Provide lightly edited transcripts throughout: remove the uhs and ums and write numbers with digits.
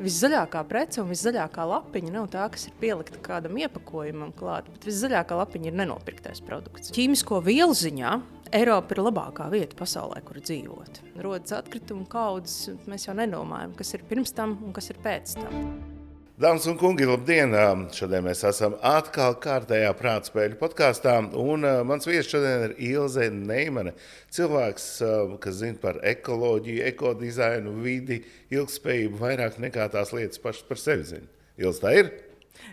Viszaļākā prece un viszaļākā lapiņa nav tā, kas ir pielikta kādam iepakojumam klāt, bet viszaļākā lapiņa ir nenopirktais produkts. Ķīmisko vielu ziņā Eiropa ir labākā vieta pasaulē, kur dzīvot. Rodas atkritumu kaudzes, un mēs jau nedomājam, kas ir pirms tam un kas ir pēc tam. Dāmas un kungi, labdien! Šodien mēs esam atkal kārtējā prātspēļu podkāstā, un mans viesis šodien ir Ilze Neimane. Cilvēks, kas zina par ekoloģiju, ekodizainu, vidi, ilgspējību vairāk nekā tās lietas pašas par sevi zina. Ilze, tā ir?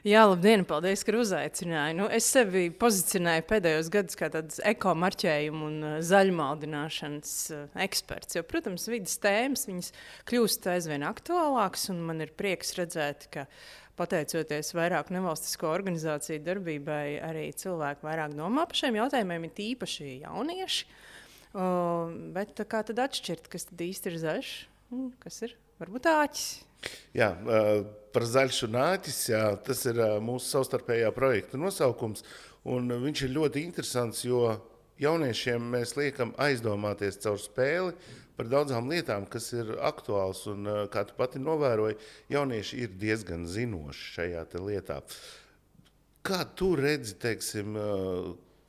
Jā, labdien, paldies, ka uzaicināji. Es sevi pozicionēju pēdējos gadus kā tāds ekomarķējumu un zaļumaldināšanas eksperts. Jo, protams, vidas tēmas viņas kļūst aizvien aktuālākas, un man ir prieks redzēt, ka pateicoties vairāk nevalstisko organizāciju darbībai, arī cilvēki vairāk domā par šiem jautājumiem, ir īpaši jaunieši. Bet kā tad atšķirt, kas tad īsti ir zaļš un kas ir varbūt āķis? Jā, par zaļš un āķis, jā, tas ir mūsu savstarpējā projekta nosaukums, un viņš ir ļoti interesants, jo jauniešiem mēs liekam aizdomāties caur spēli par daudzām lietām, kas ir aktuāls, un kā tu pati novēroji, jaunieši ir diezgan zinoši šajā lietā. Kā tu redzi, teiksim,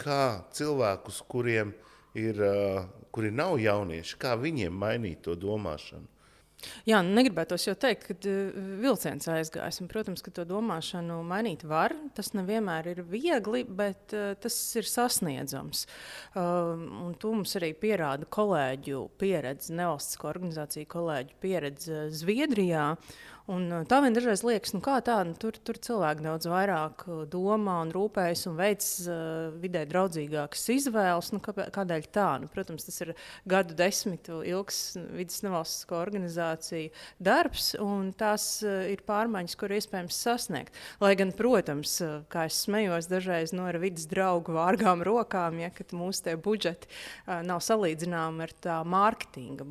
kā cilvēkus, kuri nav jaunieši, kā viņiem mainīt to domāšanu? Jā, negribētos jau teikt, ka vilciens aizgājis. Un, protams, ka to domāšanu mainīt var. Tas nevienmēr ir viegli, bet tas ir sasniedzams. Un to mums arī pierāda kolēģu pieredze, nevalstisko organizāciju kolēģu pieredze Zviedrijā. Un tā vien dažreiz liekas, kā tā, tur cilvēki daudz vairāk domā un rūpējas un veic vidē draudzīgākas izvēles. Kādēļ tā? Protams, tas ir gadu desmitu ilgs vidas nevalstisko organizāciju darbs, un tās ir pārmaiņas, kur iespējams sasniegt. Lai gan, protams, kā es smējos dažreiz ar vidas draugu vārgām rokām, ja, kad mūsu tie budžeti nav salīdzināmi ar tā mārketinga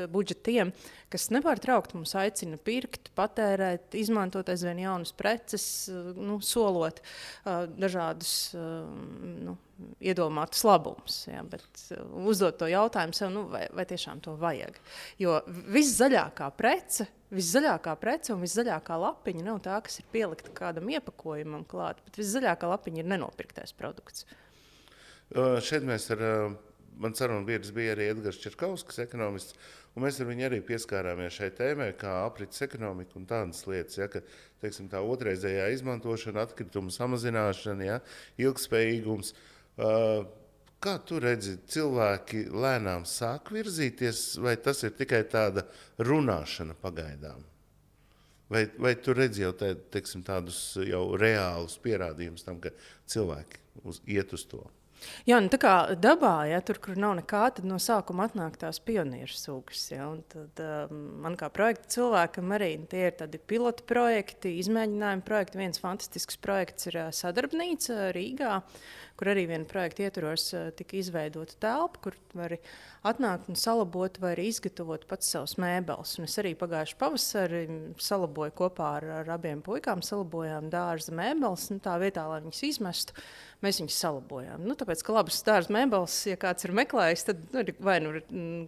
budžetiem, kas nepārtraukti mums aicina pirkt, patērēt, izmantot aizvien jaunas preces, solot dažādus iedomātus labumus. Ja, bet uzdot to jautājumu sev, vai tiešām to vajag. Jo viszaļākā prece un viszaļākā lapiņa nav tā, kas ir pielikta kādam iepakojumam klāt, bet viszaļākā lapiņa ir nenopirktais produkts. Šeit mans sarunbiedrs bija arī Edgars Čerkauskas, ekonomists, un mēs ar viņu arī pieskārāmies šai tēmai, kā aprits ekonomika un tādas lietas, ja, ka, teiksim, tā otrreizējā izmantošana, atkritumu samazināšana, ja, ilgspējīgums. Kā tu redzi, cilvēki lēnām sāk virzīties, vai tas ir tikai tāda runāšana pagaidām? Vai tu redzi jau teiksim, tādus jau reālus pierādījumus tam, ka cilvēki iet uz to? Jā, tā kā dabā, ja, tur, kur nav nekā, tad no sākuma atnāk tās pionieru sugas. Ja, un tad man kā projekta cilvēkam arī tie ir tādi pilotu projekti, izmēģinājumi projekti. Viens fantastisks projekts ir Sadarbnīca Rīgā, kur arī viena projekta ietvaros tika izveidota telpa, kur vari atnākt un salabot vai arī izgatavot pats savus mēbeles. Un es arī pagājuši pavasari salaboju kopā ar abiem puikām, salabojām dārza mēbeles, tā vietā, lai viņas izmestu, mēs viņus salabojām. Tāpēc, ka labas dārza mēbeles, ja kāds ir meklējis, tad vai ir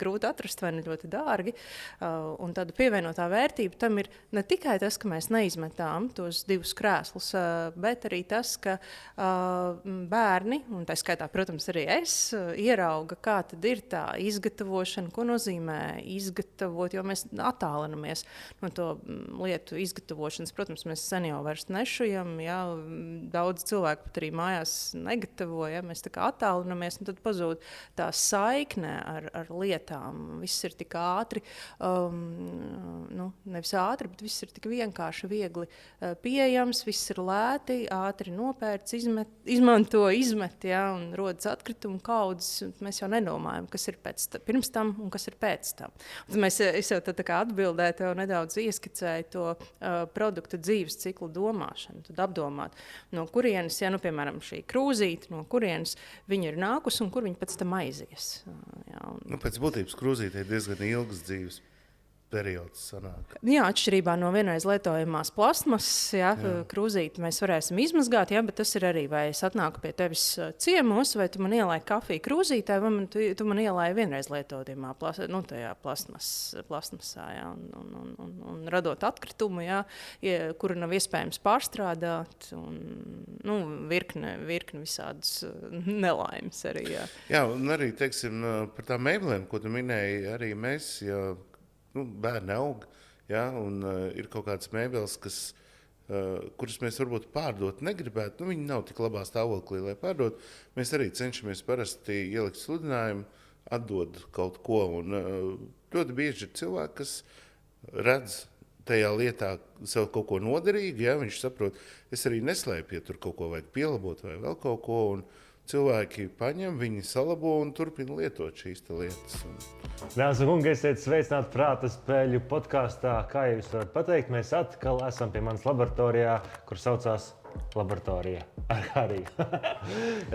grūti atrast, vai ļoti dārgi. Un tāda pievienotā vērtība tam ir ne tikai tas, ka mēs neizmetām tos divus krēslus, bet arī tas, ka bērni, un tā skaitā, protams, arī es, ierauga, kā tad ir tā izgatavošana, ko nozīmē izgatavot, jo mēs attālinamies no to lietu izgatavošanas. Protams, mēs sen jau vairs nešujam, ja, daudz cilvēku pat arī mājās negatavo, ja, mēs tā kā attālinamies, un tad pazūd tā saikne ar lietām. Viss ir tik ātri, nevis ātri, bet viss ir tik vienkārši, viegli pieejams, viss ir lēti, ātri nopērts, izmet, ja, un rodas atkritumu kaudzes, un mēs jau nedomājam, kas ir pirms tam un kas ir pēc tam. Un es jau tā kā atbildēju, tev nedaudz ieskicēju to produktu dzīves ciklu domāšanu, tad apdomāt, no kurienes, ja, piemēram, šī krūzīte, no kurienes viņa ir nākusi un kur viņa pēc tam aizies. Jā, Pēc būtības krūzīte ir diezgan ilgas dzīves. periods sanāk. Jā, atšķirībā no vienreiz lietojamās plasmasas, krūzīti mēs varēsim izmazgāt, bet tas ir arī, vai es atnāku pie tevis ciemos, vai tu man ielāji kafiju krūzītē, vai tu man ielāji vienreiz lietojamā tajā plasmasā, un radot atkritumu, kuru nav iespējams pārstrādāt, un virkne visādas nelaimes arī. Jā, un arī, teiksim, par tām mēbelēm, ko tu minēji, arī mēs, bērni aug, un ir kaut kādas mēbeles, kuras mēs varbūt pārdot negribētu. Viņi nav tik labā stāvoklī, lai pārdot. Mēs arī cenšamies parasti ielikt sludinājumu, atdod kaut ko. Un ļoti bieži ir cilvēki, kas redz tajā lietā sev kaut ko noderīgu. Viņš saprot, es arī neslēpju, ja tur kaut ko vajag pielabot vai vēl kaut ko. Un cilvēki paņem, viņi salabo un turpina lietot šīs lietas. Dāmas un kungi, esiet sveicināti Prāta spēļu podkāstā. Kā jūs varat pateikt, mēs atkal esam pie manas laboratorijā, kur saucās Laboratorija ar Hariju.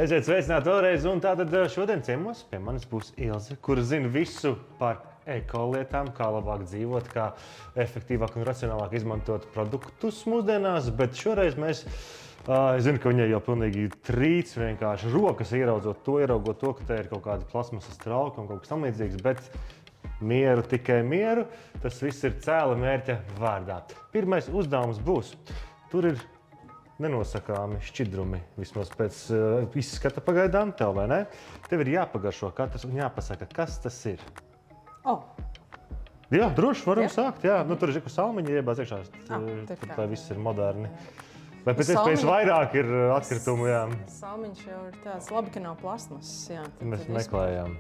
Esiet sveicināti vēlreiz, un tātad šodien ciemos pie manis būs Ilze, kura zina visu par ekolietām, kā labāk dzīvot, kā efektīvāk un racionālāk izmantot produktus mūsdienās, bet šoreiz mēs es zinu, ka viņai jau pilnīgi trīc, vienkārši rokas ieraugot to, ka te ir kaut kāda plasmasas trauka un kaut kas tamlīdzīgs, bet mieru, tikai mieru, tas viss ir cēla mērķa vārdā. Pirmais uzdevums būs, tur ir nenosakāmi šķidrumi, vismaz pēc izskata pagaidām tev, vai ne? Tev ir jāpagaršo katrs un jāpasaka, kas tas ir. Jā, droši varam sākt, jā. Tur ir salmiņi iebāz iekšā, tā viss ir moderni. Vai pēc iespējas vairāk ir atkritumu, jā? Salmiņš jau ir tāds, labi, ka nav plasmasas, jā. Mēs meklējām.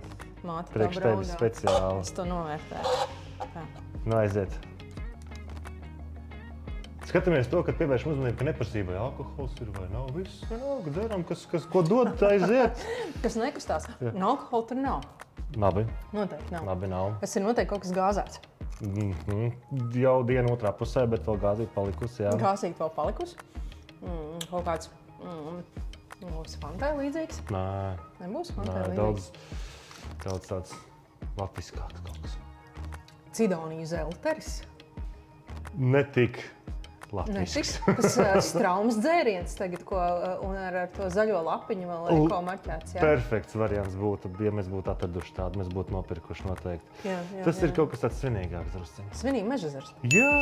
Māte tā priekš tevis braudā. speciāli. Es to novērtēju. Aiziet. Skatāmies to, kad pievēršam uzmanību, ka neprasīja, vai alkohols ir vai nav. Viss vienalga, dzeram, ko dod, aiziet. Kas nekustās. Alkohola tur nav. Labi. Noteikti nav. Labi nav. Tas ir noteikti kaut kas gāzēts. Jau diena otrā pusē, bet vēl gāzīt palikusi, jā. Gāzīt vēl palikusi. Kaut kāds būs fantai līdzīgs. Nē. Nebūs fantai Nē, līdzīgs. daudz tāds latviskāks kaut kas. Cidoniju zelteris. Netik latvisks. Tas straumes dzēriens tagad, un ar to zaļo lapiņu vēl eko marķēts. Perfekts variants būtu, ja mēs būtu atraduši tādu, mēs būtu nopirkuši noteikti. Tas ir kaut kas tāds svinīgāks drusciņš. Svinīgi mežezars. Jā!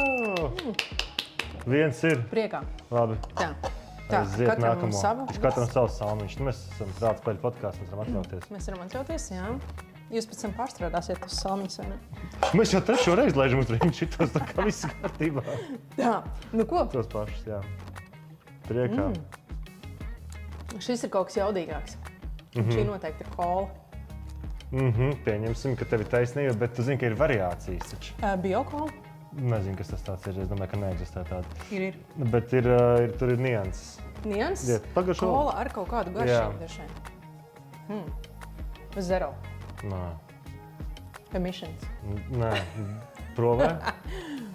Viens ir. Priekā. Labi. Tā, Aiziet katram nākamo. sava. Katram savs salmiņš. Mēs esam Prāta spēļu podkāsts, mēs varam atļauties. Mēs varam atļauties, jā. Jūs pēc tam pārstrādāsiet uz salmiņas, vai ne? Mēs jau trešo reizi laižam uz rīņu šitos, tā kā viss kārtībā. Jā, nu ko? Tos pašus, jā. Priekā. Šis ir kaut kas jaudīgāks. Šī noteikti ir kola. Pieņemsim, ka tev ir taisnība, bet tu zini, ka ir variācijas taču. Biokola? Nezinu, kas tas tāds ir. Es domāju, ka neeksistē tāda. Ir. Bet tur ir nianses. Nianses? Jā, pagaršo. Kola ar kaut kādu garšību dažiem. Zero. Nē. Emissions. Nē. Provē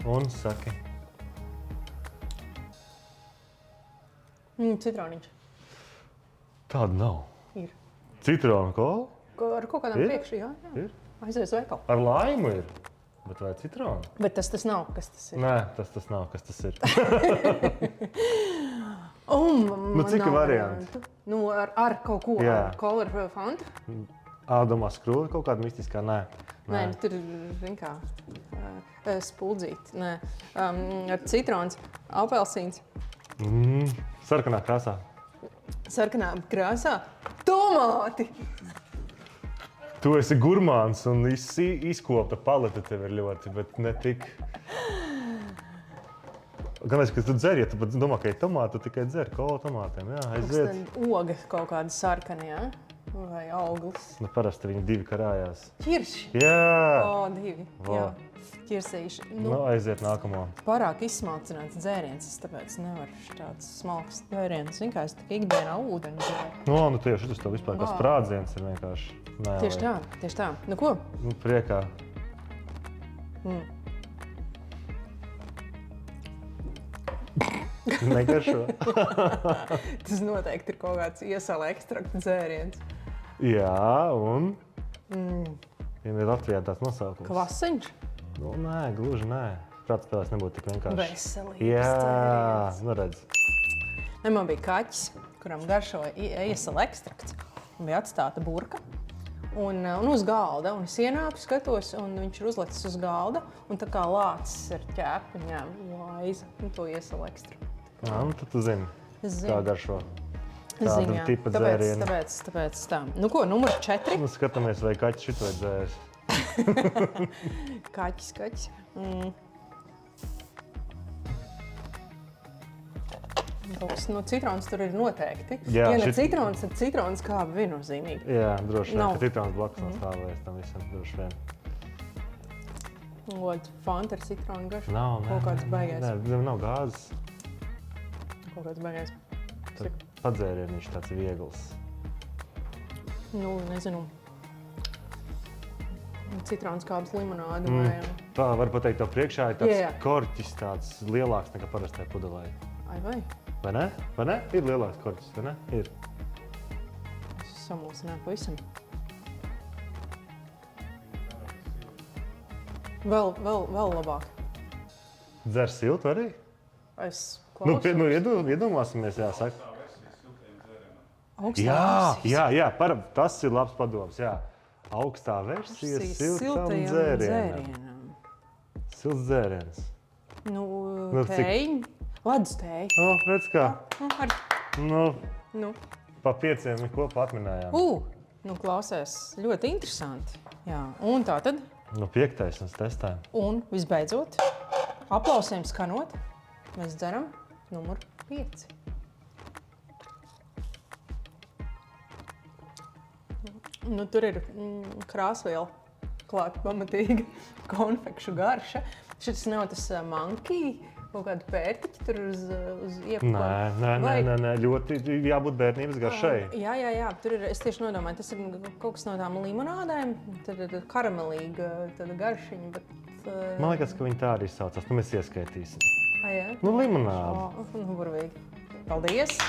un saki. Citroniņš. Tāda nav. Ir. Citrona kola? Ar kaut kādām Ir? priekšu, jā. Ir. Aizies veikalu. Ar laimu ir. Bet vai citrona? Bet tas nav, kas tas ir. Nē, tas nav, kas tas ir. Cik ir varianti? Ar kaut ko. Jā. Ar kola ar fantu. Ādamā skrūve kaut kāda mistiskā? Nē. Nē, tur ir kā spuldzīti. Nē, ar citrons, apelsīns. Sarkanā krāsā. Sarkanā krāsā. Tomāti! Tu esi gurmāns un izkopta palete tev ir ļoti, bet ne tik. Gan kad tu dzer, ja tu pat domā, ka ir tomāti, tu tikai dzer kola tomātiem. Jā, aiziet. Oga kaut kāda sarkana, jā? Vai auglis. Parasti viņi divi karājās. Ķirši. Jā! Divi. Jā. Ķirsīši. Aiziet nākamo. Pārāk izsmalcināts dzēriens, es tāpēc nevaru tāds smalks dzēriens. Zini, kā es tik ikdienā ūdeni dzēru. Tieši tas tev vispār kā sprādziens ir vienkārši. Tieši tā. Nu ko? Priekā. Negaršo. Tas noteikti ir kaut kāds iesala ekstrakta dzēriens. Jā, un... Vienmēr Latvijā tāds nosaukums. Kvasiņš? Nu, nē, gluži nē. Prāta spēlēs nebūtu tik vienkārši. Veselības Jā, dzēriens. nu redz. Man bija kaķis, kuram garšoja iesala ekstrakts. Bija atstāta burka un uz galda. Un es ienāku, skatos, un viņš ir uzlicis uz galda. Un tā kā lācis ar ķēpi ņēma laiza un to iesala ekstraktu. Jā, nu tad tu zini, kā garšo. Zinu, jā. Tipa dzērieni. Tāpēc tā. Nu ko, numur 4. Nu, skatāmies, vai kaķis šito ir dzēris. Kaķis. Kaut kas no citrons tur ir noteikti. Jā, ja ne citrons, tad citrons kāba viennozīmīgi. Jā, droši vien, Nav. ka citrons blakus nav stāvēs tam visam, droši vien. Fanta ar citronu garšu. Nav, nē. Kaut kāds baigais. Nē, nav gāzes. Kaut kāds baigais. Padzēriens tāds viegls. Nu, nezinu. Citrons kābas limonāde vai... Tā var pateikt, to priekšā ir tāds Jā. korķis tāds lielāks nekā parastai pudelē. Ai vai? Vai ne? Vai ne? Ir lielāks korķis, vai ne? Ir. Es samulsināju pavisam. Vēl labāk. Dzer siltu arī? Es klausos. Iedomāsimies, jāsaka. Augstā versijas. Jā, tas ir labs padoms, jā. Augstā versija ir siltam dzērienam. Silts dzēriens. Nu, cik? tēji. Ledus tēji. Redz kā. Nu. Pa 5 kopā atminējām. Nu, klausies. Ļoti interesanti. Jā. Un tā tad. 5. mēs testējam. Un visbeidzot, aplausiem skanot, mēs dzeram numur 5. Nu, tur ir krāsviela klāt pamatīgi, konfekšu garša. Šis nav tas monkey, kaut kāda pērtiķa tur uz iepaklāt. Nē, ļoti jābūt bērnības garšai. Jā, tur ir, es tieši nodomāju, tas ir kaut kas no tām limonādēm, tad ir karamelīga tāda garšiņa, bet... Man liekas, ka viņi tā arī saucās, nu mēs ieskaitīsim. Jā? Nu, limonāde. Nu, burvīgi. Paldies!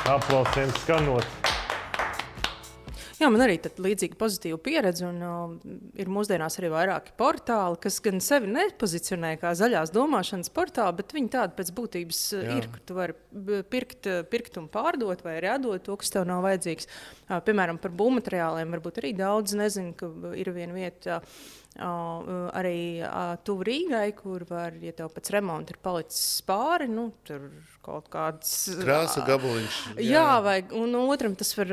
Aplausiem skanot. Jā, man arī tad līdzīga pozitīva pieredze, un ir mūsdienās arī vairāki portāli, kas gan sevi nepozicionē kā zaļās domāšanas portāli, bet viņi tādi pēc būtības ir, kur tu vari pirkt un pārdot vai arī atdot to, kas tev nav vajadzīgs. Piemēram, par būvmateriāliem varbūt arī daudz nezinu, ka ir viena vieta arī tuvu Rīgai, kur var, ja tev pēc remonta ir palicis pāri, nu, tur kaut kāds... Krāsa gabaliņš. Jā, un otram tas var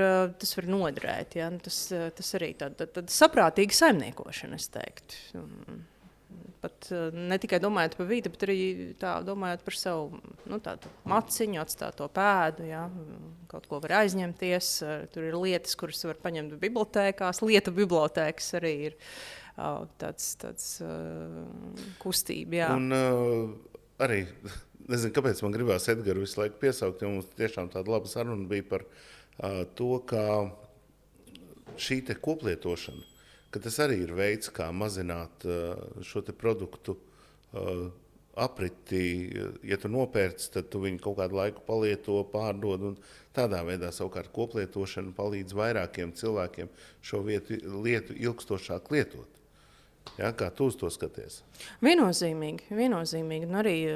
noderēt. Ja? Tas arī tāda saprātīga saimniekošana, es teiktu. Pat ne tikai domājot par vīdi, bet arī tā, domājot par savu tādu maciņu, atstāto pēdu. Ja? Kaut ko var aizņemties. Tur ir lietas, kuras var paņemt bibliotēkās. Lietu bibliotēkas arī ir tāds kustība. Jā. Un arī, nezinu, kāpēc man gribās Edgaru visu laiku piesaukt, jo mums tiešām tāda laba saruna bija par to, ka šī te koplietošana, ka tas arī ir veids, kā mazināt šo te produktu apriti. Ja tu nopērci, tad tu viņu kaut kādu laiku palieto, pārdod, un tādā veidā savukārt koplietošana palīdz vairākiem cilvēkiem šo lietu ilgstošāk lietot. Ja, kā tu uz to skaties? Viennozīmīgi. Un arī,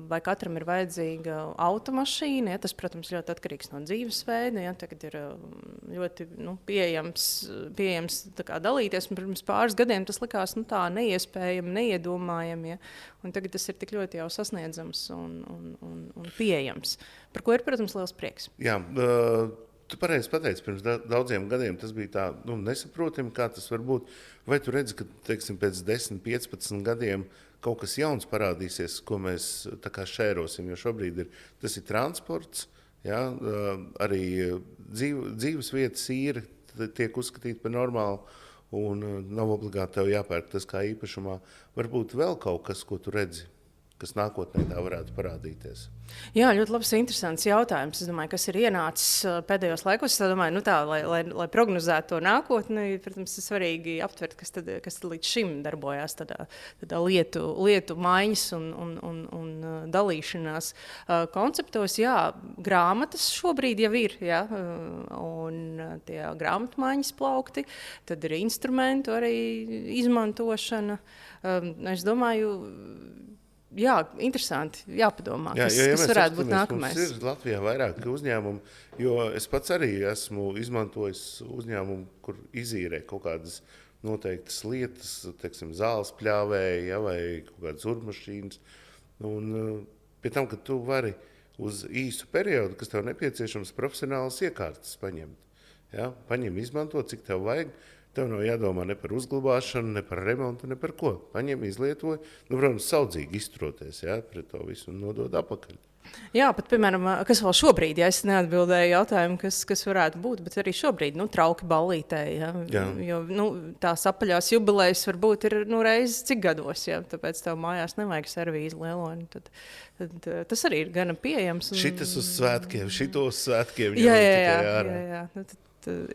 vai katram ir vajadzīga automašīna, ja, tas, protams, ļoti atkarīgs no dzīvesveida. Ja, tagad ir ļoti pieejams tā kā dalīties. Pirms pāris gadiem tas likās tā neiespējami, neiedomājami. Ja, un tagad tas ir tik ļoti jau sasniedzams un pieejams. Par ko ir, protams, liels prieks. Jā, tu pareizi pateici, pirms daudziem gadiem tas bija tā nesaprotami, kā tas var būt. Vai tu redzi, ka teiksim, pēc 10, 15 gadiem kaut kas jauns parādīsies, ko mēs tā kā šērosim, jo šobrīd tas ir transports, ja, arī dzīves vietas īri tiek uzskatīti par normālu un nav obligāti tev jāpērk tas kā īpašumā. Varbūt vēl kaut kas, ko tu redzi, kas nākotnē tā varētu parādīties? Jā, ļoti labs, interesants jautājums. Es domāju, kas ir ienācis pēdējos laikos. Es domāju, lai prognozētu to nākotni, protams, ir svarīgi aptvert, kas tad līdz šim darbojās tādā lietu maiņas un dalīšanās konceptos. Jā, grāmatas šobrīd jau ir, jā, un tie grāmatmaiņas plaukti, tad ir instrumentu arī izmantošana. Es domāju, jā, interesanti, jāpadomā, kas varētu būt nākamais. Mums ir Latvijā vairāki uzņēmumi, jo es pats arī esmu izmantojis uzņēmumu, kur izīrē kaut kādas noteiktas lietas, teiksim, zāles pļāvēji, ja, vai kaut kādas urmašīnas. Un pie tam, ka tu vari uz īsu periodu, kas tev nepieciešams, profesionālas iekārtas paņemt. Ja? Paņem, izmanto, cik tev vajag. Tev nav jādomā ne par uzglabāšanu, ne par remontu, ne par ko. Paņem, izlietoja, protams, saudzīgi izturoties, ja, pret to visu un nodod apakaļ. Jā, pat, piemēram, kas vēl šobrīd, ja es neatbildēju jautājumu, kas varētu būt, bet arī šobrīd, trauki ballītē, ja, jo, tās apaļās jubilejas varbūt ir, reiz cik gados, ja, tāpēc tev mājās nevajag servīzi lieloni, tad tas arī ir gana pieejams. Šitas uz svētkiem, šitos svētkiem.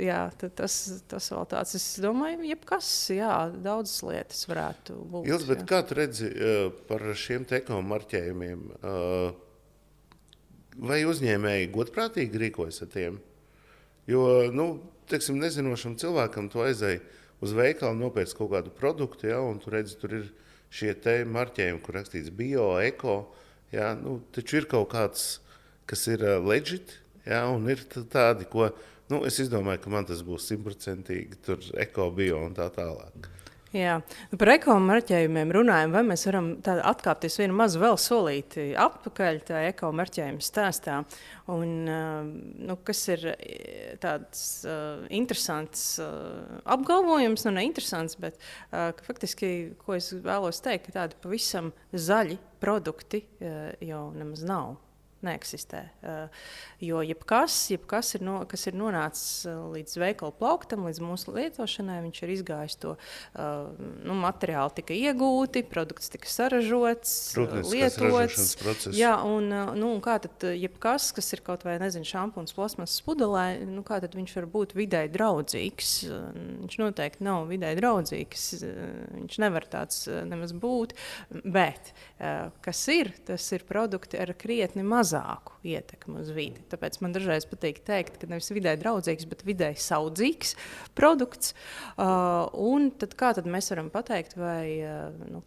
Jā, tas vēl tāds, es domāju, jebkas, jā, daudzas lietas varētu būt. Ils, bet kā tu redzi par šiem ekomarķējumiem? Vai uzņēmēji godprātīgi rīkojas ar tiem? Jo, teiksim, nezinošam cilvēkam tu aizēji uz veikalu nopērc kaut kādu produktu, ja, un tu redzi, tur ir šie te marķējumi, kur rakstīts bio, eko, ja, taču ir kaut kāds, kas ir legit, ja, un ir tādi, ko... es izdomāju, ka man tas būs 100% tur eko, bio un tā tālāk. Jā, par eko-marķējumiem runājam, vai mēs varam atkāpties vienu mazu vēl solīti atpakaļ tā eko-marķējuma stāstā. Un, kas ir tāds interesants apgalvojums, ne interesants, bet faktiski, ko es vēlos teikt, ka tādi pavisam zaļi produkti jau nemaz nav. Neeksistē. Jo jebkas kas ir nonācis līdz veikalu plauktam, līdz mūsu lietošanai, viņš ir izgājis to materiāli tika iegūti, produkts tika saražots, lietots. Jā, un kā tad jebkas, kas ir kaut vai, šampuns plasmasas pudelē, kā tad viņš var būt videi draudzīgs? Viņš noteikti nav videi draudzīgs, viņš nevar tāds nemaz būt, bet kas ir, tas ir produkti ar krietni mazāku ietekmi uz vidi. Tāpēc man dažreiz patīk teikt, ka nevis vidē draudzīgs, bet vidē saudzīgs produkts. Un tad kā tad mēs varam pateikt, vai,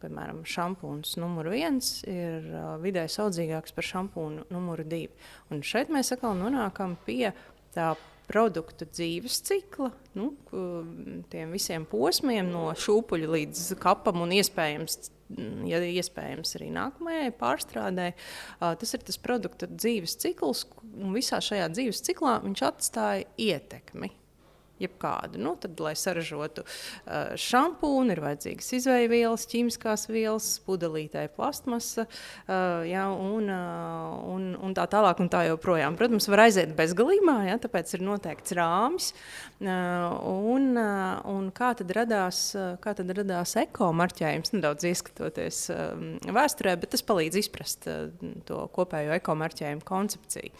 piemēram, šampūns numur 1 ir vidē saudzīgāks par šampūnu numuru 2. Un šeit mēs atkal nonākam pie tā produktu dzīves cikla, tiem visiem posmiem no šūpuļa līdz kapam un iespējams arī nākamajai pārstrādē. Tas ir tas produkta dzīves cikls, un visā šajā dzīves ciklā viņš atstāja ietekmi. Jebkādu. Tad, lai saražotu šampūnu, ir vajadzīgas izejvielas, ķīmiskās vielas, pudelītē plastmasa, un tā tālāk un tā joprojām. Protams, var aiziet bezgalībā, tāpēc ir noteikts rāmis. Un kā tad radās eko-marķējums, nedaudz ieskatoties vēsturē, bet tas palīdz izprast to kopējo eko-marķējumu koncepciju.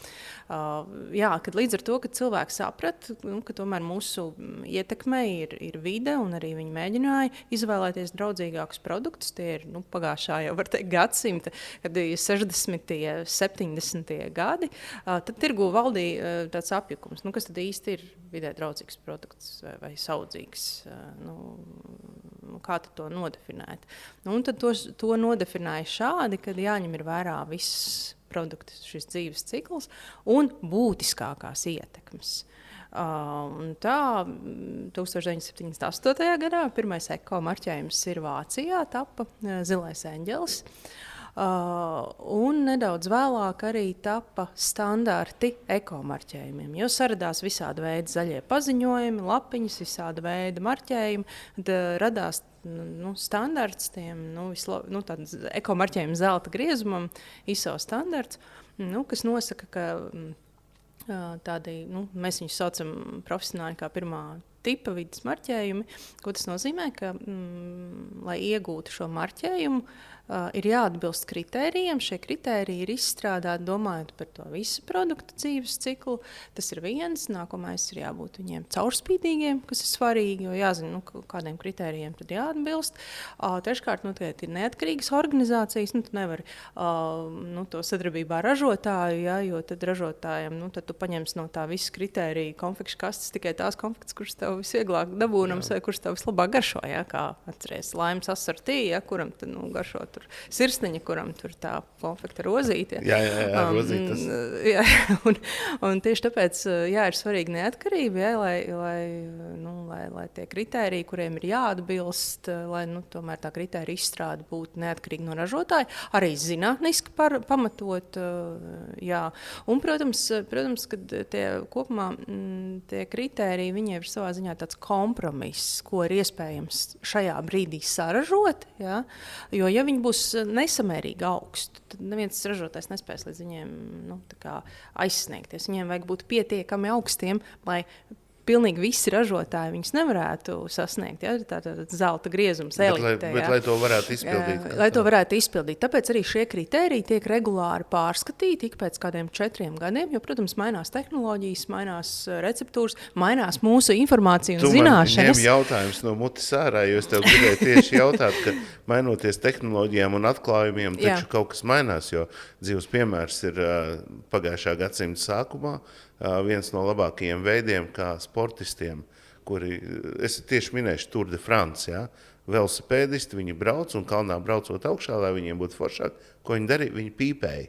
Kad līdz ar to, ka cilvēks saprat, ka tomēr mūsu ietekmē ir vide, un arī viņi mēģināja izvēlēties draudzīgākus produktus. Tie ir pagājušā jau var teikt gadsimta, kad ir 60. 70. gadi. Tad tirgu valdīja tāds apjukums, kas tad īsti ir vidē draudzīgs produkts vai saudzīgs. Kā tad to nodefinēt? Un tad to nodefinēja šādi, kad jāņem ir vērā viss produktu šis dzīves cikls un būtiskākās ietekmes. Tā 1978. gadā pirmais eko-marķējums ir Vācijā, tapa Zilais eņģelis. Un nedaudz vēlāk arī tapa standarti eko-marķējumiem, jo saradās visāda veida zaļie paziņojumi, lapiņas, visāda veida marķējumi, tad radās standarts tiem, tāds eko-marķējuma zelta griezumam, ISO standarts, kas nosaka, ka tādi, mēs viņus saucam profesionāli kā pirmā tipa vidas marķējumi. Ko tas nozīmē? Ka, lai iegūtu šo marķējumu, ir jāatbilst kritērijiem. Šie kritēriji ir izstrādāti domājot par to visu produktu dzīves ciklu. Tas ir viens. Nākamais ir jābūt viņiem caurspīdīgiem, kas ir svarīgi, jo jāzina, kādiem kritērijiem tad jāatbilst. Treškārt, ir neatkarīgas organizācijas. Tu nevari to sadarbībā ar ražotāju, ja, jo tad ražotājiem tad tu paņemsi no tā visu kritēriju konfekšu kastes tikai tās konfekts, kuras tev visvieglāk dabūnams vai kuras tev vislabāk garšo. Ja, kā atceries Laimas asortī, ja, kuram tad, garšo tur sirsniņa, kuram tur tā konfekta rozīte. Jā, rozītes. Un tieši tāpēc, ir svarīgi neatkarība, ja, lai tie kritēriji, kuriem ir jāatbilst, lai tomēr tā kritērija izstrāde būtu neatkarīga no ražotāja, arī zinātniski pamatot. Jā. Un, protams, kad tie kopumā tie kritēriji, viņiem ir savā ziņā tāds kompromiss, ko ir iespējams šajā brīdī saražot, ja? Jo, ja viņi būs nesamērīgi augsti, tad neviens ražotājs nespēs līdz viņiem aizsniegties. Viņiem vajag būt pietiekami augstiem, lai pilnīgi visi ražotāji viņus nevarētu sasniegt. Ja? Tātad zelta griezums, elite. Bet lai to varētu izpildīt. Lai to varētu izpildīt. Tāpēc arī šie kritēriji tiek regulāri pārskatīti ik pēc kādiem 4 gadiem, jo, protams, mainās tehnoloģijas, mainās receptūras, mainās mūsu informācija un zināšanas. Tu man ņem jautājums no mutes ārā, jo es tev gribēju tieši jautāt, ka mainoties tehnoloģijām un atklājumiem, taču kaut kas mainās, jo dzīves piemērs ir pagājušā gadsimta sākumā. Viens no labākajiem veidiem, kā sportistiem, kuri, es tieši minēšu Tour de France, ja? Velosipēdisti, viņi brauc un kalnā braucot augšā, lai viņiem būtu foršāk, ko viņi darīja, viņi pīpēja.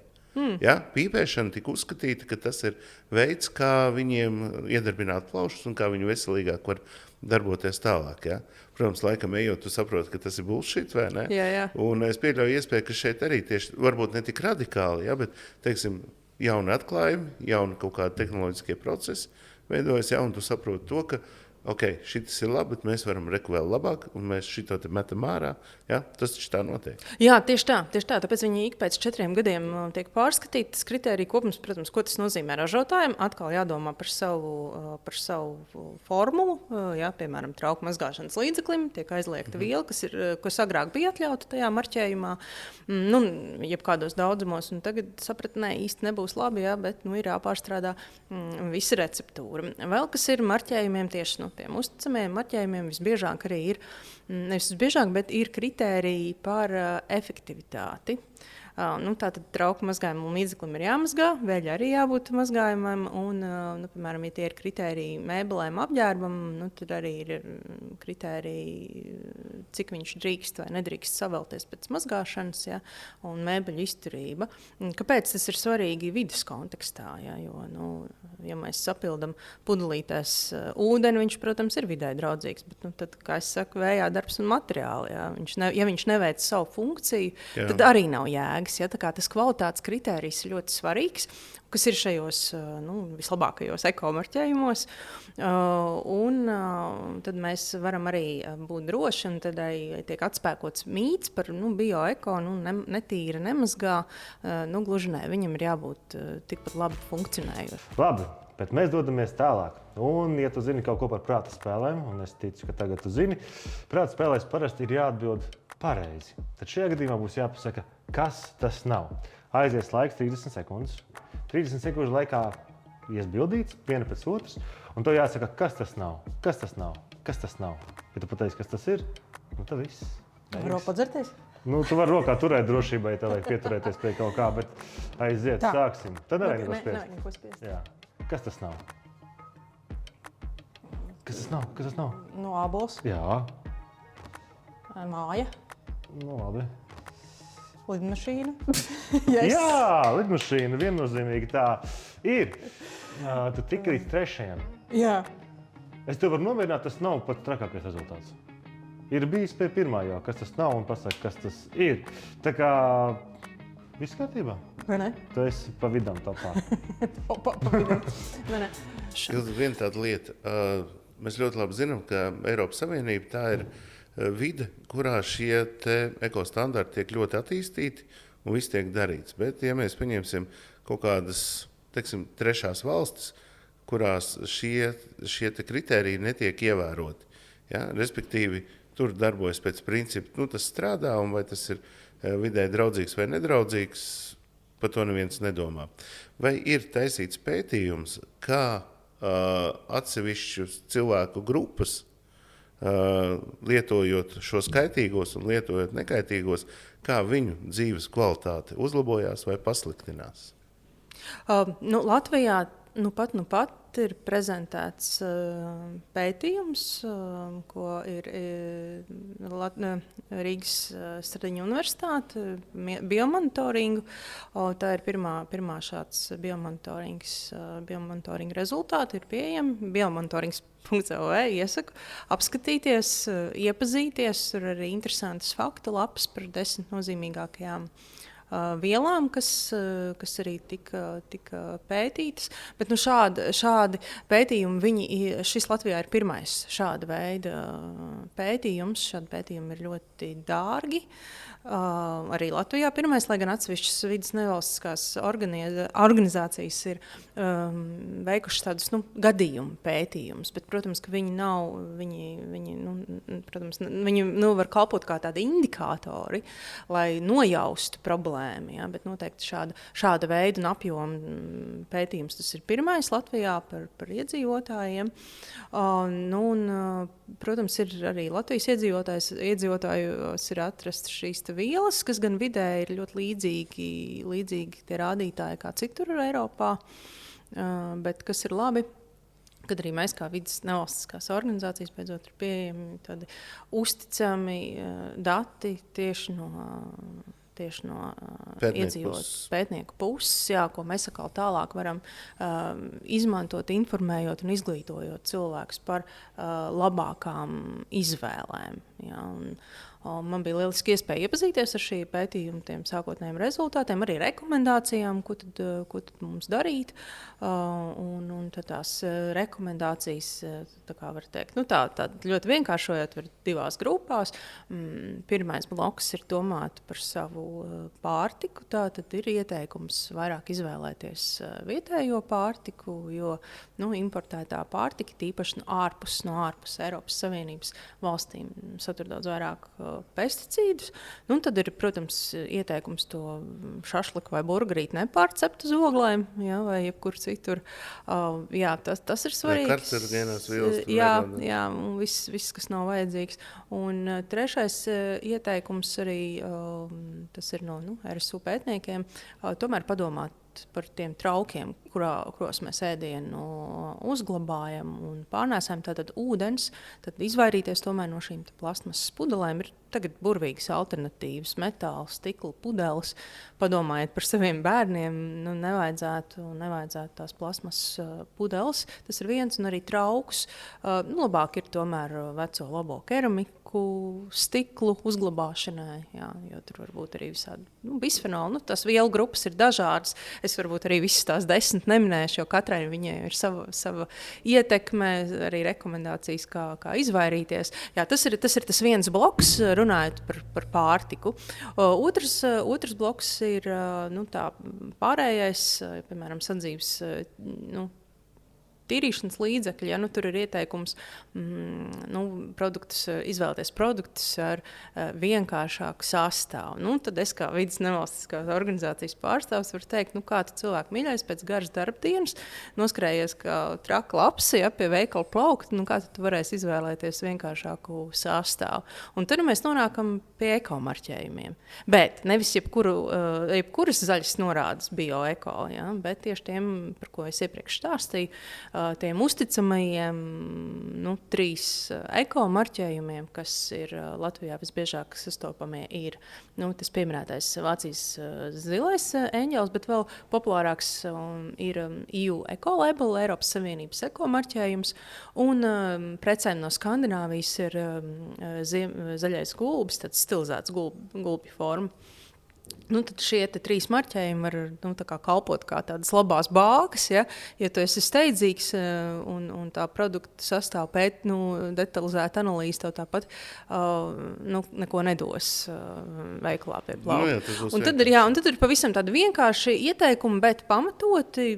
Ja? Pīpēšana tika uzskatīta, ka tas ir veids, kā viņiem iedarbināt plaušus un kā viņi veselīgāk var darboties tālāk. Ja? Protams, laikam ejot, tu saproti, ka tas ir bullshit, vai ne? Jā. Un es pieļauju iespēju, ka šeit arī tieši, varbūt ne tik radikāli, ja? Bet, teiksim, jauni atklājumi, jauni kaut kādi tehnoloģiskie procesi veidojas, ja, un tu saproti to, ka šitas ir labi, bet mēs varam vēl labāk, un mēs šito te metam ārā. Ja? Tas taču tā notiek. Jā, tieši tā. Tāpēc viņi ik pēc 4 gadiem tiek pārskatīti. Tas kritērija kopums, protams, ko tas nozīmē ražotājiem. Atkal jādomā par savu formulu. Ja? Piemēram, trauku mazgāšanas līdzeklim tiek aizliegta viela, kas agrāk bija atļauta tajā marķējumā. Jebkādos daudzumos. Un tagad sapratnē īsti nebūs labi, ja? Bet ir jāpārstrādā visa receptūra. Vēl kas ir marķējumiem tieši tiem uzticamiem marķējumiem visbiežāk arī ir, nevis visbiežāk, bet ir kritēriji par efektivitāti. Tātad trauku mazgājumam līdzeklim ir jāmazgā, vēļi arī jābūt mazgājumam, un, piemēram, ja tie ir kritēriji mēbelēm, apģērbam, tad arī ir kritēriji, cik viņš drīkst vai nedrīkst savelties pēc mazgāšanas, ja, un mēbeļu izturība. Kāpēc tas ir svarīgi vides kontekstā? Ja, jo, ja mēs sapildam pudelītēs ūdeni, viņš, protams, ir vidē draudzīgs, bet tad, kā es saku, vējā darbs un materiāli. Ja, ja viņš neveic savu funkciju, tad arī nav jēga. Ja, tā kā tas kvalitātes kritērijs ir ļoti svarīgs, kas ir šajos vislabākajos ekomarķējumos. Tad mēs varam arī būt droši, un tad arī tiek atspēkots mīts par bioeko, netīra, nemazgā. Gluži nē, viņam ir jābūt tikpat labi funkcionējot. Labi, bet mēs dodamies tālāk. Un, ja tu zini kaut ko par prāta spēlēm, un es ticu, ka tagad tu zini, prāta spēlēs parasti ir jāatbild pareizi. Tad šajā gadījumā būs jāpasaka, kas tas nav. Aizies laiks 30 sekundes. 30 sekundžu laikā iesbildīts, viena pēc otras, un to jāsaka, kas tas nav, kas tas nav, kas tas nav. Ja tu pateiksi, kas tas ir, tad viss. Varu padzerties? Tu vari rokā turēt drošībai, tev vajag pieturēties pie kaut kā, bet aiziet, tā. Sāksim. Tad nevajag neko spiest. Jā. Kas tas nav? Kas tas nav? Kas tas nav? Ābols. Jā. Māja. Labi. Lidmašīna. Yes. Jā, lidmašīna viennozīmīgi tā ir. Tu tiki līdz 3. Jā. Es tev varu nomierināt, tas nav pat trakākais rezultāts. Ir bijis pie 1. jau, kas tas nav un pasaka, kas tas ir. Tā kā viss kārtībā. Vai ne? Tu esi pa vidam topā. Pa vidam. Vai ne? Viena tāda lieta. Mēs ļoti labi zinām, ka Eiropas Savienība tā ir vide, kurā šie ekostandarti tiek ļoti attīstīti un viss tiek darīts. Bet, ja mēs paņemsim kaut kādas, trešās valstis, kurās šie kritēriji netiek ievēroti, ja? Respektīvi, tur darbojas pēc principa, tas strādā un vai tas ir vidē draudzīgs vai nedraudzīgs, par to neviens nedomā. Vai ir taisīts pētījums, kā atsevišķus cilvēku grupas, lietojot šos kaitīgos un lietojot nekaitīgos, kā viņu dzīves kvalitāte uzlabojās vai pasliktinās? Latvijā nu pat ir prezentēts pētījums, ko ir Rīgas Stradiņu universitāte, biomonitoringu. Tā ir pirmā šāds biomonitoringa rezultāti ir pieejami. Biomonitoringas.lv iesaku apskatīties, iepazīties. Tur arī interesantas faktu lapas par 10 nozīmīgākajām vielām, kas arī tika pētītas. Bet šādi pētījumi, šis Latvijā ir pirmais šāda veida pētījums. Šādi pētījumi ir ļoti dārgi. Arī Latvijā pirmais, lai gan atsevišķas vidas nevalstiskās organizācijas ir veikušas tādus gadījumu pētījumus, bet, protams, ka viņi var kalpot kā tādi indikātori, lai nojaustu problēmu, ja? Bet noteikti šāda veida un apjoma pētījums tas ir pirmais Latvijā par iedzīvotājiem. Protams, ir arī Latvijas iedzīvotājos ir atrastas šīs vielas, kas gan vidē ir ļoti līdzīgi tie rādītāji kā citur Eiropā, bet kas ir labi, kad arī mēs kā vidas nevalstiskās organizācijas beidzot ir pieejami tādi uzticami dati tieši no pētnieku puses, ko mēs atkal tālāk varam izmantot, informējot un izglītojot cilvēkus par labākām izvēlēm. Ja, man bija lieliski iespēja iepazīties ar šī pētījuma tiem sākotnējiem rezultātiem, arī rekomendācijām, ko tad mums darīt. Un tad tās rekomendācijas, tā kā var teikt, tā ļoti vienkāršojot, var divās grupās. Pirmais bloks ir domāt par savu pārtiku. Tā tad ir ieteikums vairāk izvēlēties vietējo pārtiku, jo importētā pārtika, tīpaši no ārpus Eiropas Savienības valstīm, satur daudz vairāk pesticīdus. Tad ir, protams, ieteikums to šašliku vai burgerīti nepārcept uz oglēm, vai jebkur citur. Tas ir svarīgi. Karcerogēnās vielas. Un viss, kas nav vajadzīgs. Un trešais ieteikums arī, tas ir no RSU pētniekiem, tomēr padomāt par tiem traukiem, kuros mēs ēdienu uzglabājam un pārnēsājam, tātad ūdens, tad izvairīties tomēr no šīm plastmasas pudelēm. Ir tagad burvīgas alternatīvas, metāla, stikla pudeles. Padomājiet par saviem bērniem, nevajadzētu tās plastmasas pudeles. Tas ir viens, un arī trauks. Labāk ir tomēr veco labo keramiku, stiklu uzglabāšanai, jo tur var būt arī visādi bisfenoli. Tās vielu grupas ir dažādas. Es varbūt arī visas tās 10 neminēšu, jo katrai viņai ir sava ietekme, arī rekomendācijas, kā izvairīties. Tas ir tas viens bloks, runājot par pārtiku. Otrs bloks ir pārējais, piemēram, sadzīves tīrīšanas līdzekļi. Tur ir ieteikums izvēlēties produktus ar vienkāršāku sastāvu. Tad es kā vidas nevalstiskās organizācijas pārstāvs varu teikt, kā tu cilvēku mīļais pēc garas darbdienas noskrējies kā traka lapsi pie veikala plaukta, kā tu varēsi izvēlēties vienkāršāku sastāvu. Un tad mēs nonākam pie ekomarķējumiem. Bet nevis jebkuras zaļas norādes bio-eko, bet tieši tiem, par ko es iepriekš stāstīju, tiem uzticamajiem 3 ekomarķējumiem, kas ir Latvijā visbiežāk sastopamie, ir tas pieminētais Vācijas zilais eņģelis, bet vēl populārāks ir EU Ecolabel, Eiropas Savienības ekomarķējums, un precēm no Skandināvijas ir zaļais gulbis, tāds stilizēts gulbju forma. Nu, tad šie 3 marķējumi var kalpot kā tādas labas bākas. Ja tu esi steidzīgs un tā produkta sastāv detalizēta analīze, tev tāpat neko nedos veikalā pie plauka. Tad ir pavisam tādi vienkārši ieteikumi, bet pamatoti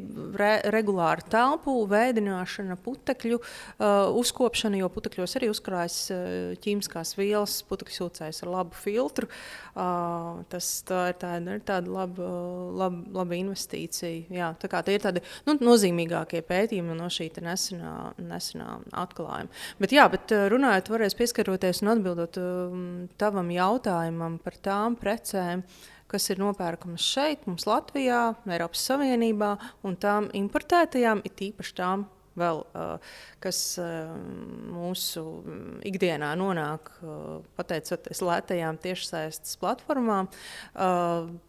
regulāra telpu veidināšana, putekļu uzkopšana, jo putekļos arī uzkrājas ķīmiskās vielas, putekļu sūcējs ar labu filtru. Tā ir tāda laba investīcija. Jā, tie ir tādi nozīmīgākie pētījumi no šī nesenā atklājuma. Bet runājot, varēs pieskaroties un atbildot tavam jautājumam par tām precēm, kas ir nopērkamas šeit, mums Latvijā, Eiropas Savienībā, un tām importētajām, it īpaši tām vēl, kas mūsu ikdienā nonāk pateicoties lētajām tiešsaistes platformām.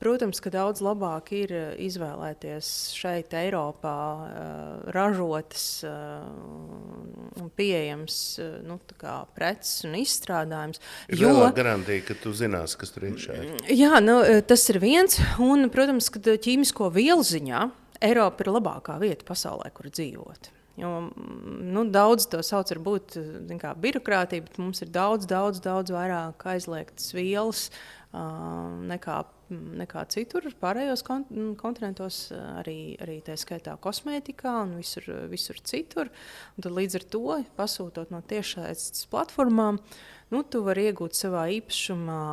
Protams, ka daudz labāk ir izvēlēties šeit Eiropā ražotas un pieejams preces un izstrādājums. Ir lielāka garantija, ka tu zinās, kas tur iekšā ir. Jā, tas ir viens. Un, protams, ka ķīmisko vielu ziņā Eiropa ir labākā vieta pasaulē, kur dzīvot. Jo, daudz to sauc varbūt birokrātija, bet mums ir daudz vairāk aizliegtas vielas nekā citur, pārējos kontinentos, arī tā skaitā kosmētikā un visur citur. Un tad līdz ar to, pasūtot no tiešsaistes platformām, tu vari iegūt savā īpašumā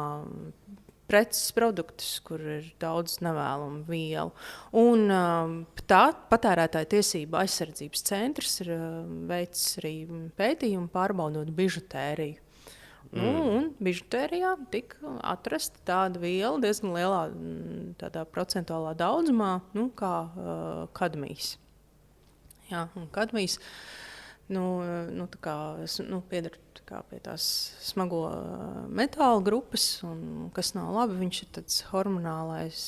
preces produktus, kur ir daudz nevēlamu vielu. Un patērētāja tiesība aizsardzības centrs ir veicis arī pētījumu pārbaudot bižutēriju. Un bižutērijā tika atrasta tāda viela diezgan lielā tādā procentuālā daudzumā, kā kadmijs. Jā, un kadmijs pieder pie tās smago metāla grupas, un kas nav labi, viņš ir tāds hormonālais,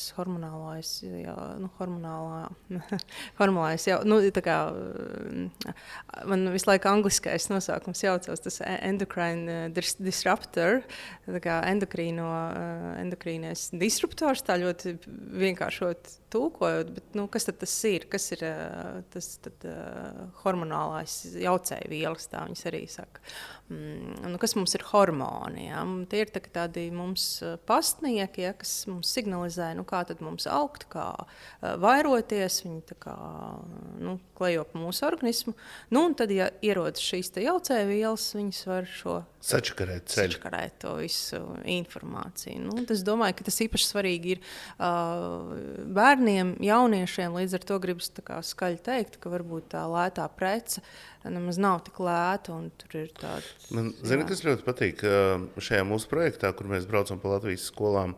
man visu laiku angliskais nosaukums jaucās, tas endocrine disruptor, tā kā endokrīnais disruptors, tā ļoti vienkāršot tūkojot, bet kas tad tas ir? Kas ir tas hormonālais jaucēju vielas, tā viņas arī saka. Kas mums ir hormoni? Ja? Tie ir tādi mums pastnieki, ja, kas mums signalizē, kā tad mums augt, kā vairoties, viņi klejo pa mūsu organismu. Un tad, ja ierodas šīs jaucēju vielas, viņas var sačakarēt to visu informāciju. Es domāju, ka tas īpaši svarīgi ir bērniem, jauniešiem, līdz ar to gribas skaļi teikt, ka varbūt tā lētā prece nemaz nav tik lēta, un tur ir tāda... Man, kas ļoti patīk šajā mūsu projektā, kur mēs braucam pa Latvijas skolām,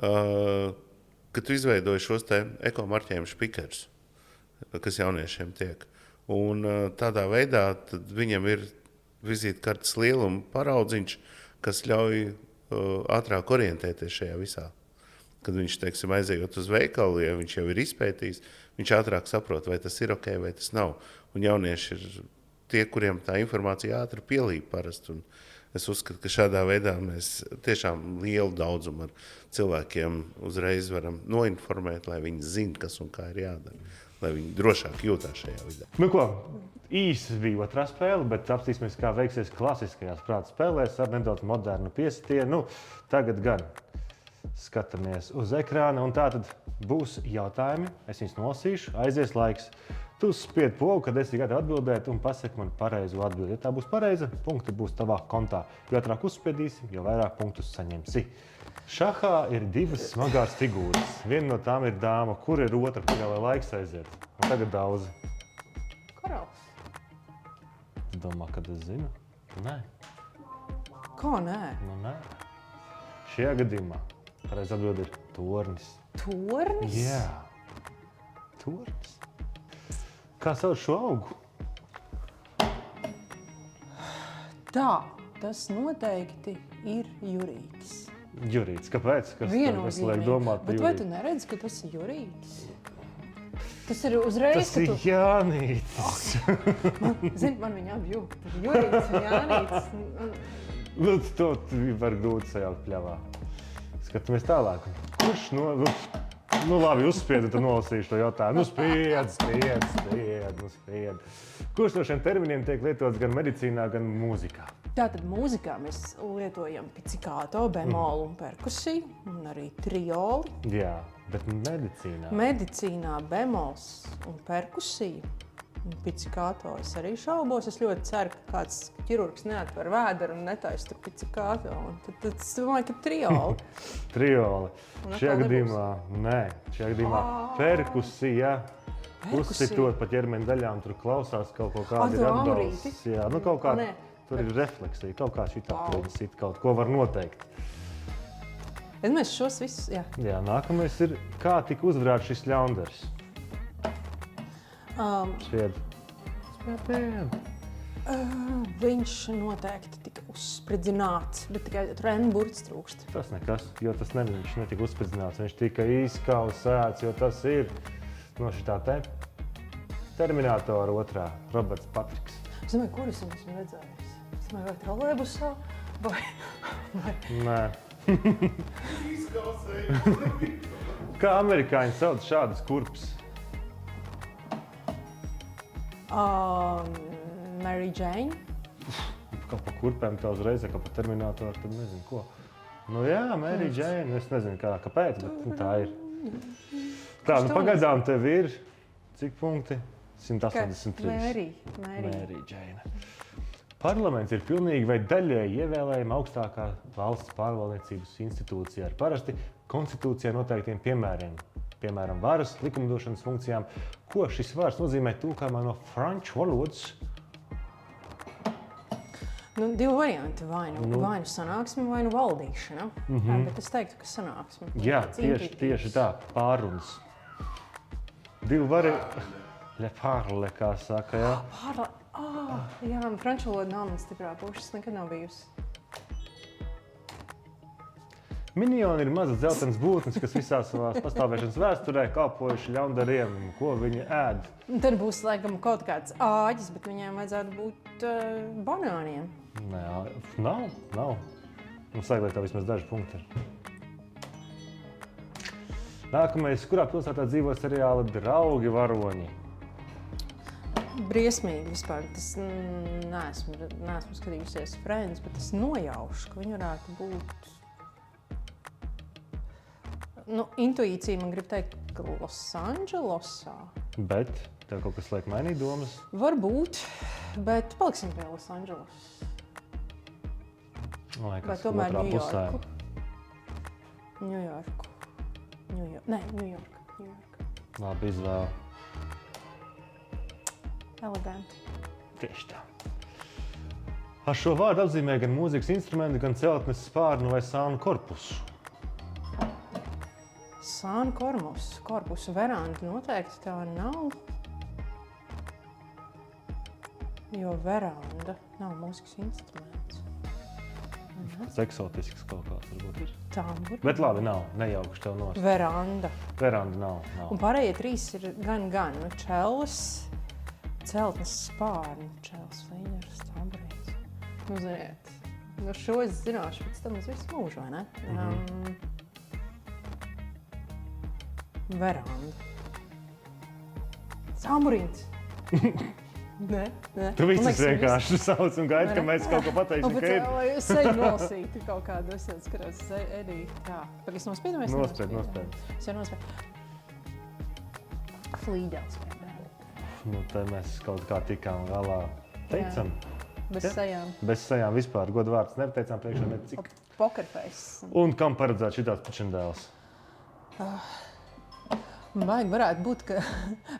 ka tu izveidoji šos ekomarķējumu špikerus, kas jauniešiem tiek. Un tādā veidā tad viņam ir vizītkartes lieluma paraudziņš, kas ļauj ātrāk orientēties šajā visā. Kad viņš, aizejot uz veikalu, ja viņš jau ir izpētījis, viņš ātrāk saprot, vai tas ir ok, vai tas nav. Un jaunieši ir tie, kuriem tā informācija ātri pielīp parasti. Un es uzskatu, ka šādā veidā mēs tiešām lielu daudzumu ar cilvēkiem uzreiz varam noinformēt, lai viņi zina, kas un kā ir jādara, lai viņi drošāk jūtās šajā vidē. Īsi bija otrā spēle, bet apstīsimies, kā veiksies klasiskajās prāta spēlēs ar nedaudz modernu piesitienu. Tagad gan skatāmies uz ekrāna, un tā tad būs jautājumi. Es viņus nolasīšu, aizies laiks. Tu spied pogu, kad esi gatavi atbildēt, un pasaki man pareizo atbildi. Ja tā būs pareiza, punkti būs tavā kontā. Jo ātrāk uzspiedīsi, jo vairāk punktus saņemsi. Šahā ir divas smagās figūras. Viena no tām ir dāma, kur ir otra, kurā lai laiks aiziet. Un tagad daudzi. Karalis. Tu domā, kad es zinu? Nē. Kā nē? Nē. Šajā gadījumā pareiz atbildi ir tornis. Tornis? Jā. Tornis. Kā sauc šo augu? Tā, tas noteikti ir jurītis. Jurītis, kāpēc? Kas liek domāt par jurīti? Bet vai jurīti? tu neredzi, ka tas ir jurītis? Tas ir uzreiz, Tas ir Jānītis. Zini, man viņa apjūgt. Jurītis un Jānītis. To var grūti sajaukt pļavā. Skatāmies tālāk. Kurš nu labi, uzspied, tad nolasīšu to jautājumu. Spied. Kurš no šiem terminiem tiek lietots gan medicīnā, gan mūzikā? Tātad mūzikā mēs lietojam pizzicato, bemolu un perkusiju, un arī trioli. Jā, bet medicīnā. Medicīnā bemols un perkusija. Pizzicato es arī šaubos. Es ļoti ceru, ka kāds ķirurgs neatver vēderu un netaisa tur pizzicato. Tad es domāju, ka trioli. Trioli. Un Šajā atkal gadījumā, nē, šajā gadījumā perkusija. Uzsitot pa ķermeņa daļām, tur klausās kaut ko kādu tu atbalsts. amrīti? Jā, nu kaut kā, Nē. tur ir refleksija, kaut kā šitā sit, kaut ko var noteikt. Es mēs šos visus, jā. Jā, nākamais ir, kā tika uzvarēts šis ļaundars? Spied. Viņš noteikti tika uzspridzināts, bet tikai Renburts trūkst. Tas nekas, jo tas viņš netika uzspridzināts, viņš tika izkausēts, jo tas ir no šitā te Terminatora otrā, Roberts Patriks. Es domāju, kur es esmu redzējis? Es domāju, vai trolejbusā, vai... Nē. Kā amerikāņi sauc šādas kurpes? Mary Jane. Kā pa kurpēm tā uzreiz, kā pa Terminatoru, tad nezinu ko. Nu jā, Mary Jane, es nezinu kāpēc, bet tā ir. Tā, nu pagaidām tev ir, cik punkti? 183. Mary Jane. Parlaments ir pilnīgi vai daļēji ievēlējama augstākā valsts pārvaldniecības institūcija ar parasti konstitūcijā noteiktiem piemēriem. Piemēram, varas, likumdošanas funkcijām. Ko šis vārds nozīmē tulkojumā no franču valodas? Nu, divi varianti, vai nu sanāksme, vai nu valdīšana. Bet es teiktu, ka sanāksme. Jā, tieši tā, pārunas. Divi varianti. Le parle, kā saka, jā. Parle, jā, franču valoda nav man stiprā pušas, nekad nav bijusi. Minioni ir mazas dzeltenas būtnes, kas visā savās pastāvēšanas vēsturē kalpojuši ļaundariem, ko viņi ēd. Tad būs, laikam, kaut kāds āģis, bet viņiem vajadzētu būt banāniem. Nē, nav. Mums vajag, lai tā vismaz daži punkti ir. Nākamais, kurā pilsētā dzīvo seriāla Draugi varoņi? Briesmīgi vispār. Tas neesmu skatījusies Friends, bet es nojaušu, ka viņi varētu būt... Nu, intuīcija man grib teikt, ka Losandželosā. Bet tev kaut kas liek mainīt domas? Varbūt, bet paliksim pie Losandželosas. Vai tomēr Ņujorku? Ņujorku. Nē, Ņujorka. Labi izvēle. Eleganti. Tieši tā. Ar šo vārdu apzīmē gan mūzikas instrumenti, gan celtnes spārnu vai sānu korpusu. Sānu korpusu veranda noteikti tā nav. Jo veranda nav mūzikas instruments. Tas eksotisks kaut kāds varbūt ir. Tamburi. Bet labi, nav. Nejaukšu tev nost. Veranda. Veranda nav. Un pārējie trīs ir gan. Nu, čelles, celtnes spārni, čelles, līņeris, tamburīts. Nu, ziniet, nu šo es zināšu pēc tam uz visu mūžu, vai ne? Veranda. Tamburīts. Nē. Tu visus vienkārši sauc un gaidi, ka mēs kaut ko pateiksim, ka ir. Lai es eju nolasītu kaut kādu, es skatos, Edī, tā. Pag es nospiedu, vai es Nospied. Es jau nospiedu. Flīdels pie bērni. Nu, te mēs kaut kā tikām galā teicam. Bez sajām. Bez sajām vispār. Godu vārds neteicām priekšā ne cik. Pokerface. Un kam paredzēt šitās pačendēles? Vajag varētu būt, ka...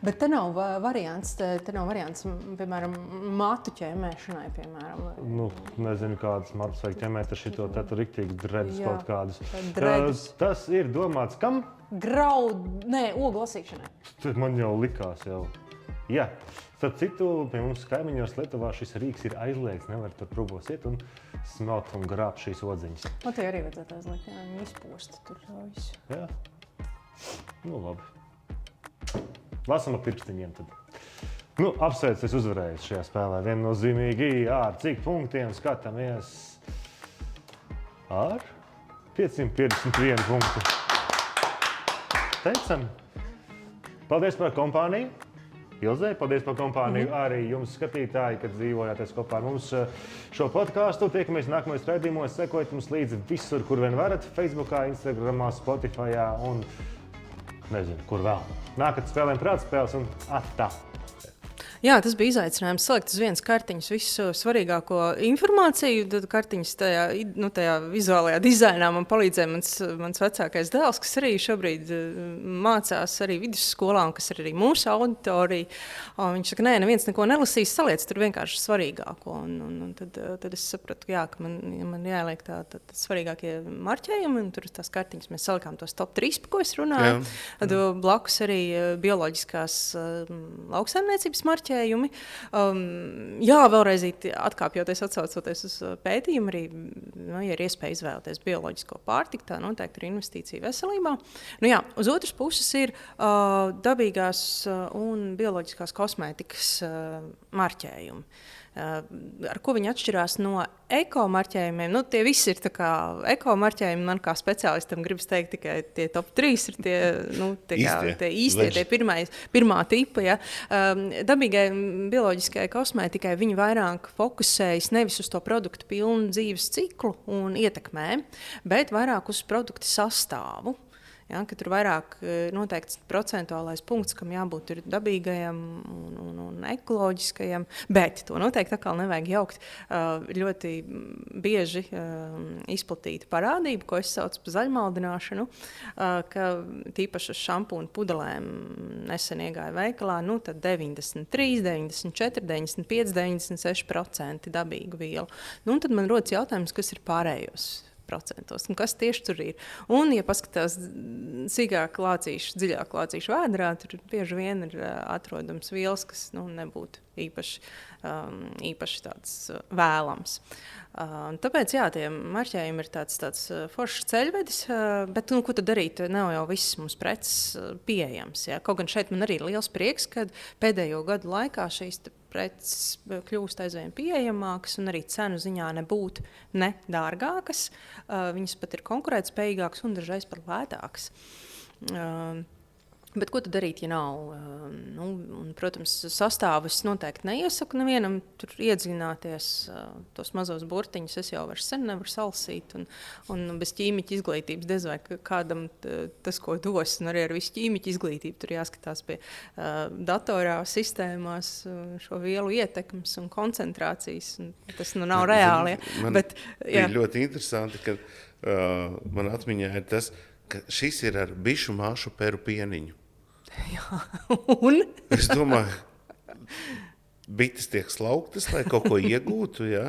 Bet te nav variants, piemēram, matu ķēmēšanai, piemēram. Nu, nezinu, kādas matus vajag ķemēt ar šito te tur riktīgi dredus kaut kādus. Dredus. Tas ir domāts kam? Ogu lasīšanai. Man jau likās jau. Jā. Starp citu, pie mums kaimiņos Lietuvā šis rīks ir aizliegts, nevar tur probos iet un smelt un grābt šīs odziņas. Man tie arī vajadzētu aizliegt, jā, viņi izposta tur visu. Jā. Nu, labi. Lasam ar pirkstiņiem tad. Nu, apsveic, es uzvarēju šajā spēlē. Viennozīmīgi ar cik punktiem skatāmies ar 551 punktu. teicam. Paldies par kompāniju. Ilzei, paldies par kompāniju. Arī jums, skatītāji, kad dzīvojāties kopā ar mums šo podcastu. Tiekamies nākamajos raidījumos. Sekojiet mums līdzi visur, kur vien varat. Facebookā, Instagramā, Spotifyā un nezinu, kur vēl. Nākat spēlēm prātspēles un atā. Jā, tas bija izaicinājums salikt uz vienas kartiņas visu svarīgāko informāciju. Tad kartiņas tajā vizuālajā dizainā man palīdzēja mans vecākais dēls, kas arī šobrīd mācās arī vidusskolā un kas ir arī mūsu auditorija. Viņš saka, neviens neko nelasīs, saliec tur vienkārši svarīgāko. Un tad es sapratu, jā, ka man jāieliek tā svarīgākie marķējumi, un tur tās kartiņas mēs salikām tos top 3, par ko es runāju. Tad blakus arī bioloģiskās lauksaimniecības marķējumi. Jā, vēlreiz atkāpjoties, atsaucoties uz pētījumu, arī, ja ir iespēja izvēlēties bioloģisko pārtiku, tā noteikti ir investīcija veselībā. Jā, uz otras puses ir dabīgās un bioloģiskās kosmētikas marķējumi. Ar ko viņi atšķirās no eko-marķējumiem. Tie visi ir eko marķējumi. Man kā speciālistam gribas teikt, tikai tie top 3 ir tie īstie, tie pirmā tipa. Ja. Dabīgai bioloģiskai kosmētikai viņi vairāk fokusējas nevis uz to produktu pilnu dzīves ciklu un ietekmē, bet vairāk uz produktu sastāvu. Ja, ka tur vairāk noteikts procentuālais punkts, kam jābūt ir dabīgajam un ekoloģiskajam, bet to noteikti atkal nevajag jaukt. Ļoti bieži izplatīta parādība, ko es saucu par zaļmaldināšanu, ka tīpaši uz šampūnu pudelēm nesen iegāja veikalā, tad 93, 94, 95, 96% dabīgu vielu. Tad man rodas jautājums, kas ir pārējos procentos, un kas tieši tur ir. Un, ja paskatās dziļāk lācīšu vēdrā, tur bieži vien ir atrodams vielas, kas nebūtu īpaši tāds vēlams. Tāpēc, jā, tie marķējumi ir tāds foršs ceļvedis, bet, ko tad darīt? Nav jau viss mums preces pieejams. Ja? Kaut gan šeit man arī ir liels prieks, kad pēdējo gadu laikā šīs preces kļūst aizvien pieejamākas un arī cenu ziņā nebūtu ne dārgākas. Viņas pat ir konkurētspējīgākas un dažreiz pat lētākas. Bet ko tad darīt, ja nav? Protams, sastāvus noteikti neiesaku nevienam tur iedziļināties. Tos mazos burtiņus es jau sen nevaru salasīt. Un bez ķīmiķa izglītības diez vai kādam tas, ko dos. Un arī ar visu ķīmiķa izglītību tur jāskatās pie datorā sistēmās šo vielu ietekmes un koncentrācijas. Un tas nav reāli. Man bija ļoti interesanti, ka man atmiņā ir tas, ka šis ir ar bišu māšu peru pieniņu. Jā, un? Es domāju, bites tiek slauktas, lai kaut ko iegūtu, ja?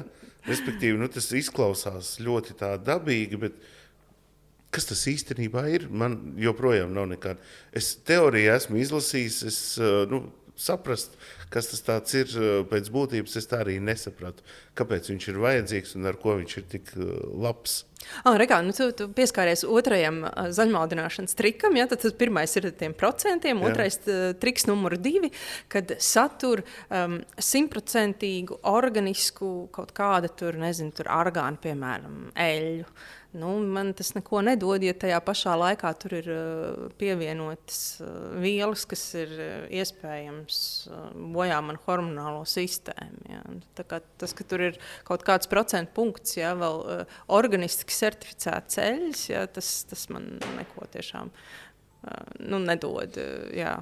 Respektīvi, tas izklausās ļoti tā dabīgi, bet kas tas īstenībā ir? Man joprojām nav nekāda. Es teorijā esmu izlasījis, saprast, kas tas tāds ir pēc būtības, es tā arī nesapratu, kāpēc viņš ir vajadzīgs un ar ko viņš ir tik labs. Rekā, tu pieskāries otrajam zaļmaldināšanas trikam, ja? Tad pirmais ir tiem procentiem, otrais triks numur 2, kad satur 100% organisku kaut kāda tur argāna, piemēram, eļļu. Man tas neko nedod, ja tajā pašā laikā tur ir pievienotas vielas, kas ir iespējams bojā man hormonālo sistēmu. Ja? Tā kā tas, ka tur ir kaut kāds procentu punkts, ja, vēl organiski certificēts eļļas, ja, tas man neko tiešām nedod. Jā.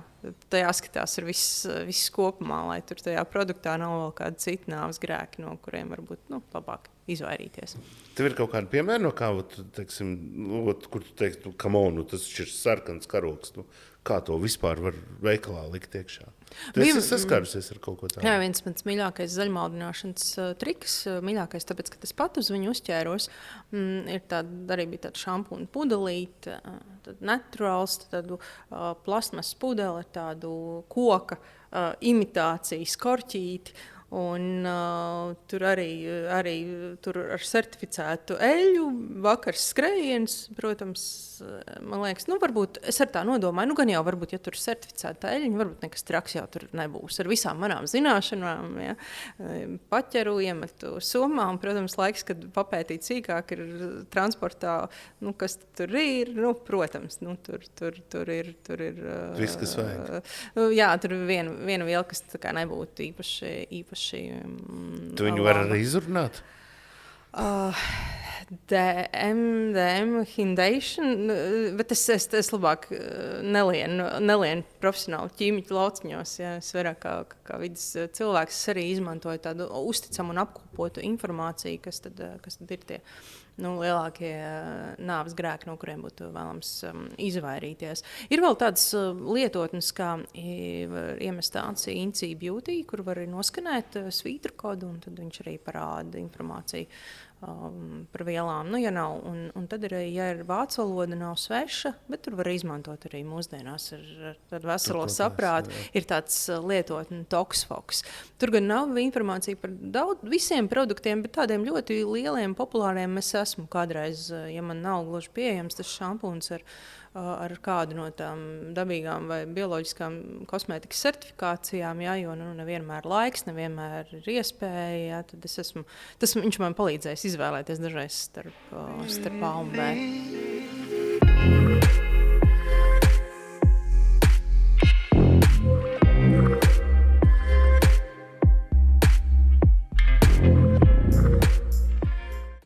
Tajā skatās ir viss kopumā, lai tur tajā produktā nav vēl kādi citi nāves grēki, no kuriem varbūt labāk izvairīties. Tev ir kaut kādi piemēri no kā, teiksim, kur tu teiksi, tas ir sarkans karoks, kā to vispār var veikalā likt iekšā? Tu esi saskārusies ar kaut ko tādu? Jā, viens mans mīļākais zaļmaldināšanas triks, mīļākais, tāpēc, ka es pat uz viņu uzķēros, arī bija tāda šampūna pudelīte, tad naturāls, tādu plasmas pudeli, tādu koka imitāciju, skorķīti. Un tur arī tur ar certificētu eļļu, vakars skrējiens, protams, man liekas, varbūt es ar tā nodomāju, gan jau varbūt, ja tur ir certificēta eļļa, varbūt nekas traks jau tur nebūs. Ar visām manām zināšanām, ja, paķeru, iemetu somā, un, protams, laiks, kad papētīt sīkāk ir transportā, kas tur ir, protams, tur ir viss, kas vajag. Jā, tur ir viena viela, kas tā kā nebūtu īpaši Tu viņu var arī izrunāt? DM hindation, bet es labāk nelienu profesionāli ķīmiķu lauciņos. Ja, es vairāk kā vidas cilvēks arī izmantoju tādu uzticamu un apkopotu informāciju, kas tad ir tie lielākie nāves grēki, no kuriem būtu vēlams izvairīties. Ir vēl tādas lietotnes, kā iemest āci Inci Beauty, kur var noskanēt svītru kodu, un tad viņš arī parāda informāciju par vielām. Ja nav, un tad ir, ja ir vācu valoda, nav sveša, bet tur var izmantot arī mūsdienās ar tādu veselo saprātu. Ir tāds lietotne Toxfox. Tur gan nav informācija par visiem produktiem, bet tādiem ļoti lieliem, populāriem es esmu kādreiz, ja man nav gluži pieejams tas šampūns ar kādu no tām dabīgām vai bioloģiskām kosmētikas certifikācijām, ja, jo nevienmēr laiks, nevienmēr ir iespēja, ja, tad viņš man palīdzēs izvēlēties dažreiz starp A un B.